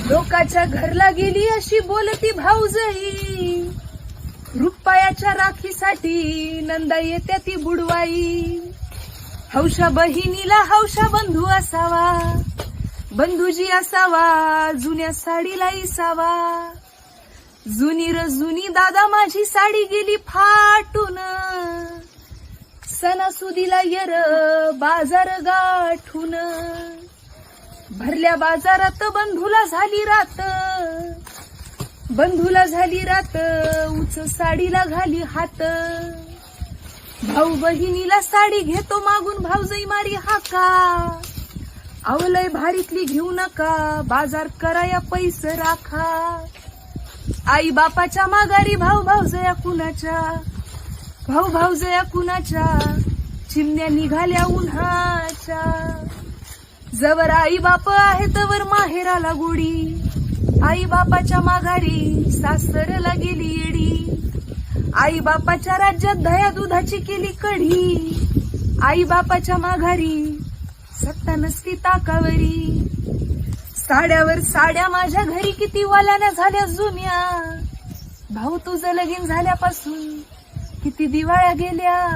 लोकाच्या घरला गेली अशी बोलती भाऊजई, रुपायाच्या राखीसाठी नंदा येत्या ती बुडवाई. हौशा बहिणीला हौशा बंधू असावा, बंधूजी असावा जुन्या साडीला इसावा. जुनी र जुनी दादा माझी साडी गेली फाटून, सणासुदीला येर बाजार गाठून. भरल्या बाजारात बंधूला झाली रात, बंधूला झाली रात उच साडीला घाली हात. भाऊ बहिणीला साडी घेतो मागून भाऊजई मारी हाका, अवलय भारीतली घेऊ नका बाजार कराया पैसे राखा. आई बापाच्या माघारी भाऊ भाऊजया कुणाच्या, भाऊ भाऊजया कुणाच्या, चिमण्या निघाल्या उन्हाच्या. जवर आई बाप आहे तवर माहेराला गोडी, आई बापाच्या माघारी सासरला गेली येडी. आई बापाच्या राज्यात दया दुधाची केली कढी, आई बापाच्या माघारी सत्ता नसती ताकावरी. साड्यावर साड्या माझ्या घरी किती वाल्याना झाल्या जुन्या, भाऊ तुझं लगीन झाल्यापासून किती दिवाळ्या गेल्या.